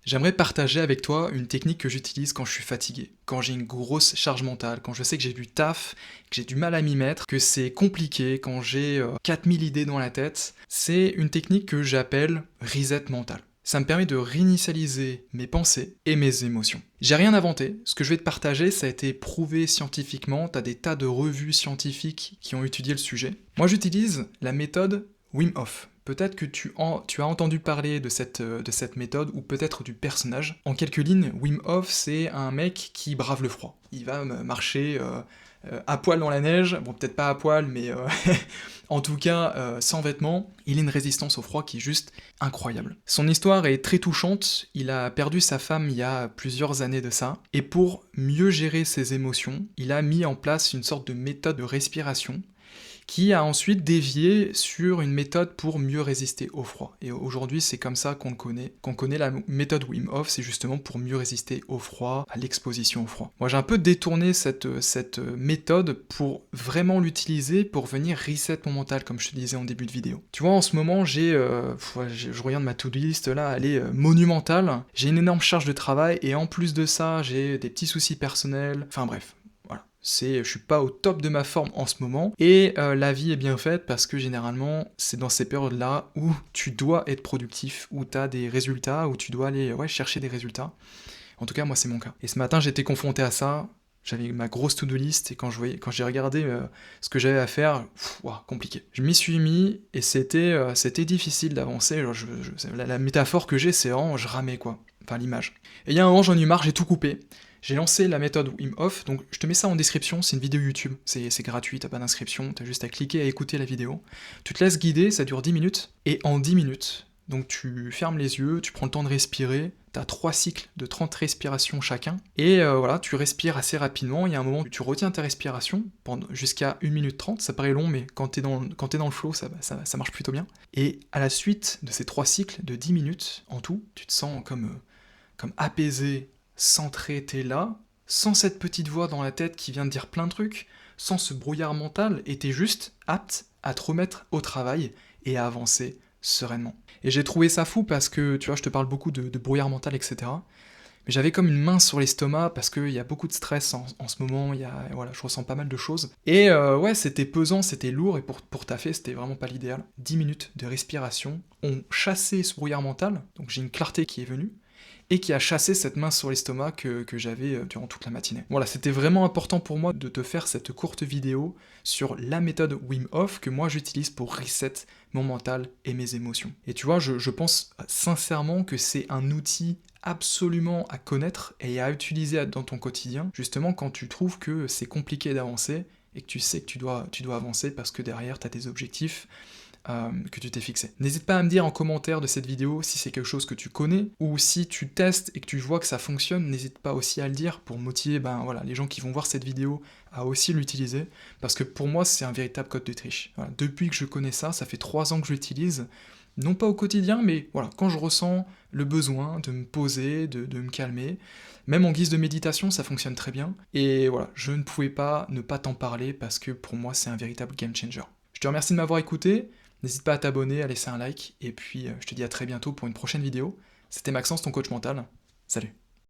J'aimerais partager avec toi une technique que j'utilise quand je suis fatigué, quand j'ai une grosse charge mentale, quand je sais que j'ai du taf, que j'ai du mal à m'y mettre, que c'est compliqué, quand j'ai 4000 idées dans la tête. C'est une technique que j'appelle reset mental. Ça me permet de réinitialiser mes pensées et mes émotions. J'ai rien inventé, ce que je vais te partager, ça a été prouvé scientifiquement, t'as des tas de revues scientifiques qui ont étudié le sujet. Moi j'utilise la méthode Wim Hof. Peut-être que tu as entendu parler de cette méthode, ou peut-être du personnage. En quelques lignes, Wim Hof, c'est un mec qui brave le froid. Il va marcher à poil dans la neige, bon peut-être pas à poil, mais en tout cas sans vêtements. Il a une résistance au froid qui est juste incroyable. Son histoire est très touchante, il a perdu sa femme il y a plusieurs années de ça, et pour mieux gérer ses émotions, il a mis en place une sorte de méthode de respiration, qui a ensuite dévié sur une méthode pour mieux résister au froid. Et aujourd'hui, c'est comme ça qu'on connaît la méthode Wim Hof, c'est justement pour mieux résister au froid, à l'exposition au froid. Moi, j'ai un peu détourné cette méthode pour vraiment l'utiliser pour venir reset mon mental, comme je te disais en début de vidéo. Tu vois, en ce moment, je regarde ma to-do list là, elle est monumentale. J'ai une énorme charge de travail et en plus de ça, j'ai des petits soucis personnels. Enfin bref. Je suis pas au top de ma forme en ce moment, et la vie est bien faite parce que généralement, c'est dans ces périodes-là où tu dois être productif, où tu as des résultats, où tu dois aller chercher des résultats. En tout cas, moi, c'est mon cas. Et ce matin, j'étais confronté à ça, j'avais ma grosse to-do list, et quand j'ai regardé ce que j'avais à faire, compliqué. Je m'y suis mis, et c'était difficile d'avancer. La métaphore que j'ai, c'est vraiment, je ramais, quoi. Enfin, l'image. Et il y a un moment, j'en ai eu marre, j'ai tout coupé. J'ai lancé la méthode Wim Hof, donc je te mets ça en description, c'est une vidéo YouTube, c'est gratuit, t'as pas d'inscription, t'as juste à cliquer, à écouter la vidéo. Tu te laisses guider, ça dure 10 minutes, et en 10 minutes, donc tu fermes les yeux, tu prends le temps de respirer, t'as 3 cycles de 30 respirations chacun, et voilà, tu respires assez rapidement, il y a un moment où tu retiens ta respiration, jusqu'à 1 minute 30, ça paraît long, mais quand t'es dans le flow, ça marche plutôt bien. Et à la suite de ces 3 cycles de 10 minutes, en tout, tu te sens comme apaisé, centré, t'es là, sans cette petite voix dans la tête qui vient de dire plein de trucs, sans ce brouillard mental, et t'es juste apte à te remettre au travail et à avancer sereinement. Et j'ai trouvé ça fou parce que, tu vois, je te parle beaucoup de brouillard mental, etc. Mais j'avais comme une main sur l'estomac parce qu'il y a beaucoup de stress en ce moment, je ressens pas mal de choses. Et c'était pesant, c'était lourd, et pour taffer, c'était vraiment pas l'idéal. 10 minutes de respiration ont chassé ce brouillard mental, donc j'ai une clarté qui est venue, et qui a chassé cette main sur l'estomac que j'avais durant toute la matinée. Voilà, c'était vraiment important pour moi de te faire cette courte vidéo sur la méthode Wim Hof que moi j'utilise pour reset mon mental et mes émotions. Et tu vois, je pense sincèrement que c'est un outil absolument à connaître et à utiliser dans ton quotidien, justement quand tu trouves que c'est compliqué d'avancer et que tu sais que tu dois avancer parce que derrière tu as des objectifs que tu t'es fixé. N'hésite pas à me dire en commentaire de cette vidéo si c'est quelque chose que tu connais, ou si tu testes et que tu vois que ça fonctionne, n'hésite pas aussi à le dire pour motiver les gens qui vont voir cette vidéo à aussi l'utiliser, parce que pour moi c'est un véritable code de triche. Voilà. Depuis que je connais ça, ça fait 3 ans que je l'utilise, non pas au quotidien, mais voilà, quand je ressens le besoin de me poser, de me calmer, même en guise de méditation, ça fonctionne très bien, et voilà, je ne pouvais pas ne pas t'en parler, parce que pour moi c'est un véritable game changer. Je te remercie de m'avoir écouté. N'hésite pas à t'abonner, à laisser un like, et puis je te dis à très bientôt pour une prochaine vidéo. C'était Maxence, ton coach mental. Salut.